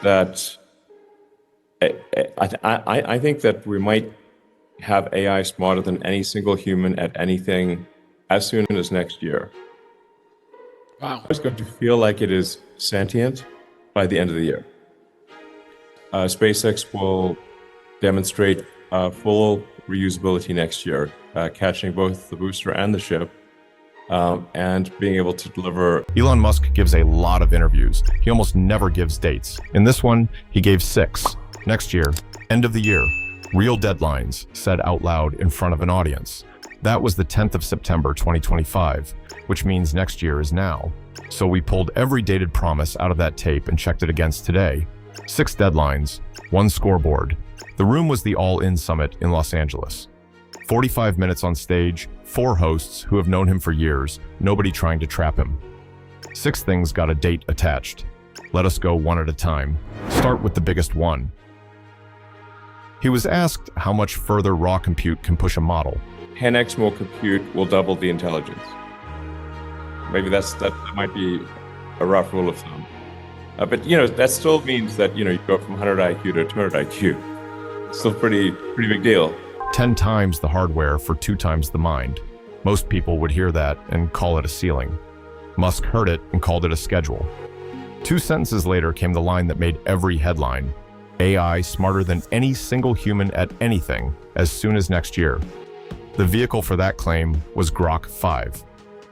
that I think that we might have AI smarter than any single human at anything as soon as next year. Wow. It's going to feel like it is sentient by the end of the year. SpaceX will demonstrate full reusability next year, catching both the booster and the ship, and being able to deliver. Elon Musk gives a lot of interviews. He almost never gives dates. In this one, he gave 6. Next year, end of the year, real deadlines said out loud in front of an audience. That was the 10th of September 2025, which means next year is now. So we pulled every dated promise out of that tape and checked it against today. 6 deadlines, 1 scoreboard. The room was the All-In Summit in Los Angeles. 45 minutes on stage, 4 hosts who have known him for years, nobody trying to trap him. 6 things got a date attached. Let us go one at a time. Start with the biggest one. He was asked how much further raw compute can push a model. 10x more compute will double the intelligence. Maybe that might be a rough rule of thumb. But that still means that you go from 100 IQ to 200 IQ. Still pretty big deal. 10 times the hardware for 2 times the mind. Most people would hear that and call it a ceiling. Musk heard it and called it a schedule. 2 sentences later came the line that made every headline. AI smarter than any single human at anything as soon as next year. The vehicle for that claim was Grok 5.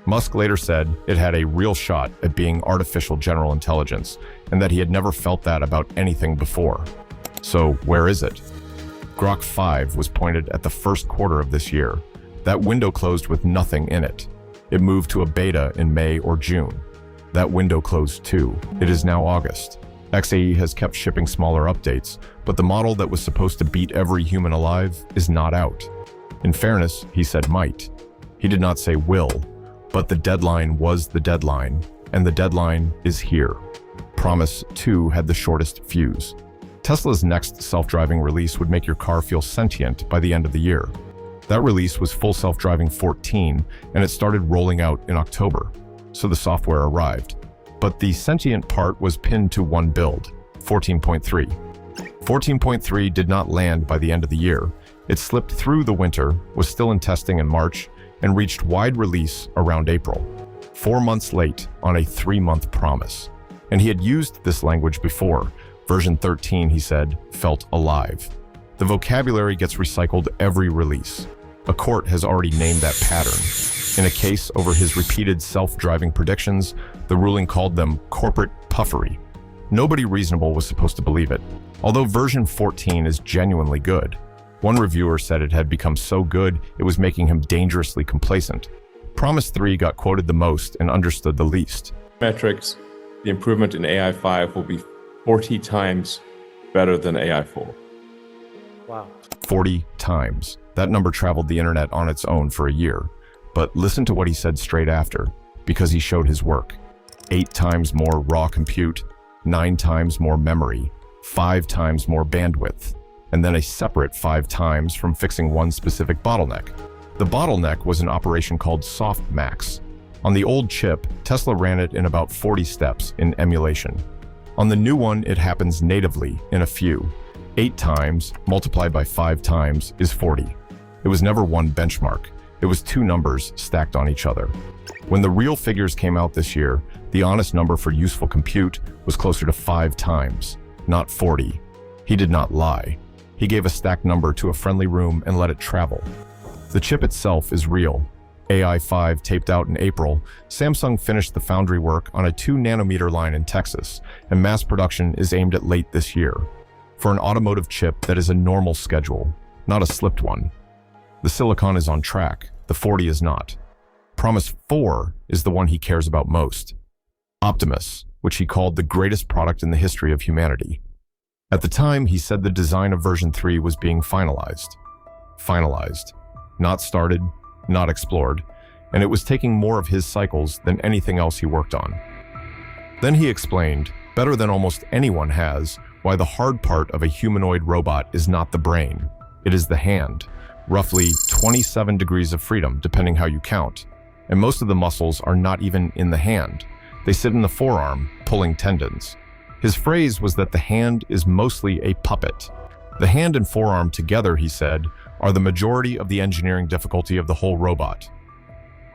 Musk later said it had a real shot at being artificial general intelligence and that he had never felt that about anything before. So where is it? Grok 5 was pointed at the first quarter of this year. That window closed with nothing in it. It moved to a beta in May or June. That window closed too. It is now August. XAE has kept shipping smaller updates, but the model that was supposed to beat every human alive is not out. In fairness, he said might. He did not say will, but the deadline was the deadline, and the deadline is here. Promise 2 had the shortest fuse. Tesla's next self-driving release would make your car feel sentient by the end of the year. That release was Full Self-Driving 14, and it started rolling out in October, so the software arrived. But the sentient part was pinned to one build, 14.3. 14.3 did not land by the end of the year. It slipped through the winter, was still in testing in March, and reached wide release around April. 4 months late on a 3-month promise. And he had used this language before. Version 13, he said, felt alive. The vocabulary gets recycled every release. A court has already named that pattern. In a case over his repeated self-driving predictions, the ruling called them corporate puffery. Nobody reasonable was supposed to believe it, although version 14 is genuinely good. One reviewer said it had become so good it was making him dangerously complacent. Promise 3 got quoted the most and understood the least. Metrics, the improvement in AI 5 will be 40 times better than AI 4. Wow. 40 times. That number traveled the internet on its own for a year. But listen to what he said straight after, because he showed his work. 8 times more raw compute, 9 times more memory, 5 times more bandwidth, and then a separate 5 times from fixing one specific bottleneck. The bottleneck was an operation called softmax. On the old chip, Tesla ran it in about 40 steps in emulation. On the new one, it happens natively in a few. 8 times multiplied by 5 times is 40. It was never one benchmark. It was 2 numbers stacked on each other. When the real figures came out this year, the honest number for useful compute was closer to 5 times, not 40. He did not lie. He gave a stacked number to a friendly room and let it travel. The chip itself is real. AI 5 taped out in April, Samsung finished the foundry work on a 2-nanometer line in Texas, and mass production is aimed at late this year. For an automotive chip that is a normal schedule, not a slipped one. The silicon is on track, the 40 is not. Promise 4 is the one he cares about most. Optimus, which he called the greatest product in the history of humanity. At the time, he said the design of version 3 was being finalized. Finalized. Not started, not explored, and it was taking more of his cycles than anything else he worked on. Then he explained, better than almost anyone has, why the hard part of a humanoid robot is not the brain. It is the hand. Roughly 27 degrees of freedom, depending how you count. And most of the muscles are not even in the hand. They sit in the forearm, pulling tendons. His phrase was that the hand is mostly a puppet. The hand and forearm together, he said, are the majority of the engineering difficulty of the whole robot.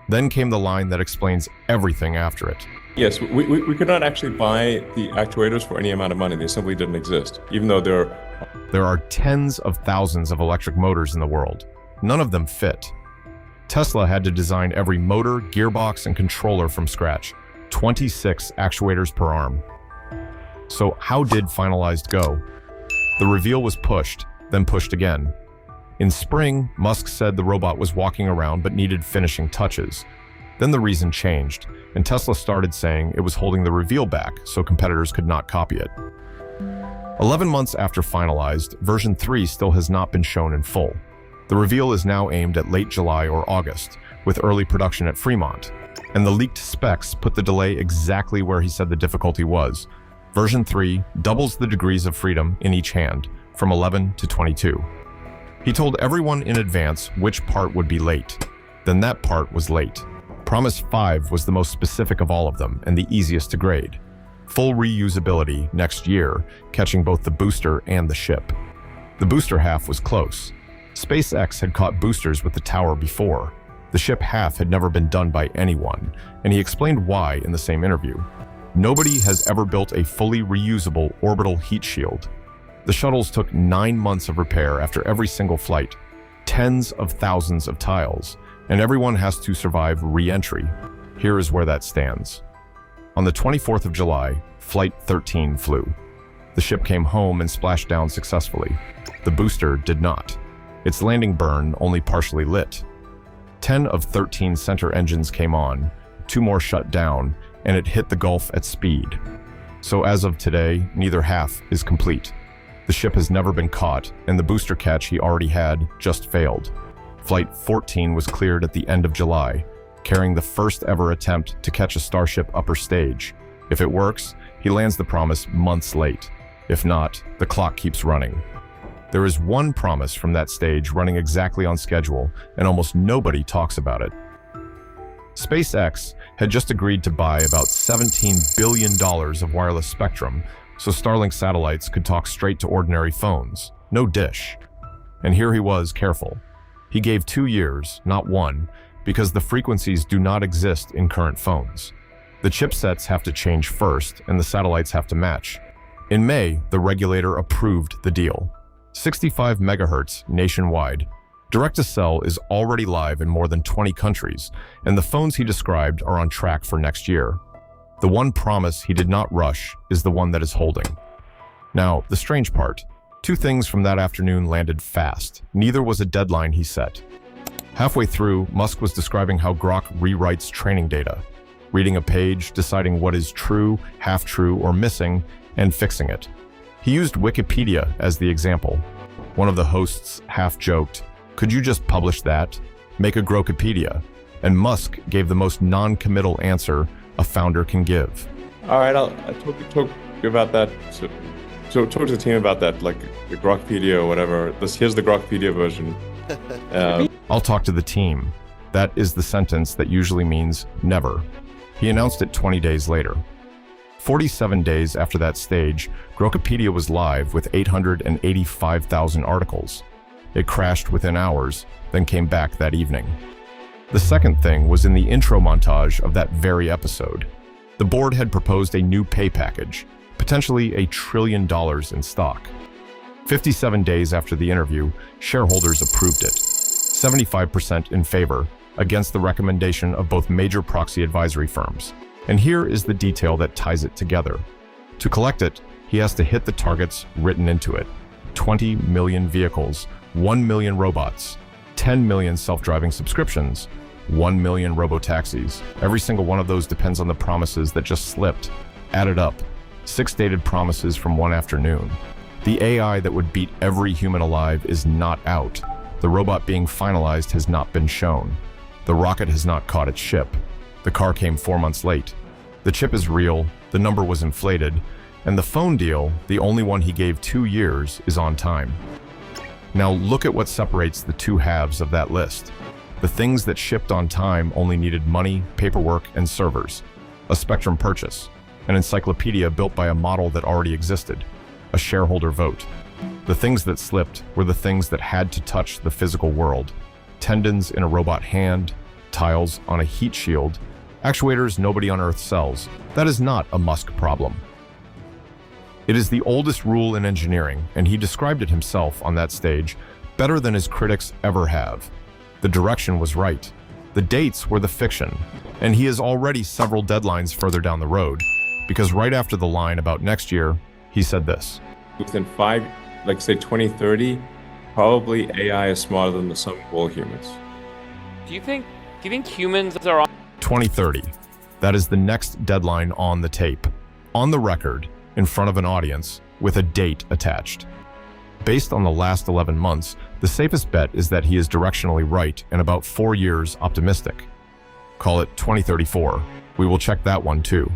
Then came the line that explains everything after it. Yes, we could not actually buy the actuators for any amount of money. They simply didn't exist, even though There are tens of thousands of electric motors in the world. None of them fit. Tesla had to design every motor, gearbox, and controller from scratch. 26 actuators per arm. So how did finalized go? The reveal was pushed, then pushed again. In spring, Musk said the robot was walking around but needed finishing touches. Then the reason changed, and Tesla started saying it was holding the reveal back so competitors could not copy it. 11 months after finalized, version 3 still has not been shown in full. The reveal is now aimed at late July or August, with early production at Fremont. And the leaked specs put the delay exactly where he said the difficulty was. Version 3 doubles the degrees of freedom in each hand, from 11 to 22. He told everyone in advance which part would be late. Then that part was late. Promise 5 was the most specific of all of them and the easiest to grade. Full reusability next year, catching both the booster and the ship. The booster half was close. SpaceX had caught boosters with the tower before. The ship half had never been done by anyone, and he explained why in the same interview. Nobody has ever built a fully reusable orbital heat shield. The shuttles took 9 months of repair after every single flight, tens of thousands of tiles, and everyone has to survive re-entry. Here is where that stands. On the 24th of July, Flight 13 flew. The ship came home and splashed down successfully. The booster did not. Its landing burn only partially lit. 10 of 13 center engines came on, 2 more shut down, and it hit the Gulf at speed. So as of today, neither half is complete. The ship has never been caught, and the booster catch he already had just failed. Flight 14 was cleared at the end of July, carrying the first ever attempt to catch a Starship upper stage. If it works, he lands the Promise months late. If not, the clock keeps running. There is one Promise from that stage running exactly on schedule, and almost nobody talks about it. SpaceX had just agreed to buy about $17 billion of wireless spectrum, so Starlink satellites could talk straight to ordinary phones, no dish. And here he was, careful. He gave 2 years, not 1, because the frequencies do not exist in current phones. The chipsets have to change first, and the satellites have to match. In May, the regulator approved the deal. 65 megahertz nationwide. Direct-to-cell is already live in more than 20 countries, and the phones he described are on track for next year. The one Promise he did not rush is the one that is holding. Now, the strange part. 2 things from that afternoon landed fast. Neither was a deadline he set. Halfway through, Musk was describing how Grok rewrites training data, reading a page, deciding what is true, half-true, or missing, and fixing it. He used Wikipedia as the example. One of the hosts half-joked, "Could you just publish that? Make a Grokipedia." And Musk gave the most non-committal answer a founder can give. All right, I'll talk about that. So talk to the team about that, like the Grokipedia or whatever. Here's the Grokipedia version. I'll talk to the team. That is the sentence that usually means never. He announced it 20 days later. 47 days after that stage, Grokipedia was live with 885,000 articles. It crashed within hours, then came back that evening. The second thing was in the intro montage of that very episode. The board had proposed a new pay package, potentially $1 trillion in stock. 57 days after the interview, shareholders approved it. 75% in favor, against the recommendation of both major proxy advisory firms. And here is the detail that ties it together. To collect it, he has to hit the targets written into it. 20 million vehicles, 1 million robots, 10 million self-driving subscriptions, 1 million robotaxis. Every single one of those depends on the promises that just slipped. Added up, 6 dated promises from one afternoon. The AI that would beat every human alive is not out. The robot being finalized has not been shown. The rocket has not caught its ship. The car came 4 months late. The chip is real, the number was inflated, and the phone deal, the only one he gave 2 years, is on time. Now look at what separates the 2 halves of that list. The things that shipped on time only needed money, paperwork, and servers. A Spectrum purchase. an encyclopedia built by a model that already existed, a shareholder vote. The things that slipped were the things that had to touch the physical world. Tendons in a robot hand, tiles on a heat shield, actuators nobody on Earth sells. That is not a Musk problem. It is the oldest rule in engineering, and he described it himself on that stage better than his critics ever have. The direction was right. The dates were the fiction, and he is already several deadlines further down the road, because right after the line about next year, he said this. Within say 2030, probably AI is smarter than the sum of all humans. Do you think humans are on 2030. That is the next deadline on the tape, on the record, in front of an audience, with a date attached. Based on the last 11 months, the safest bet is that he is directionally right and about 4 years optimistic. Call it 2034. We will check that one too.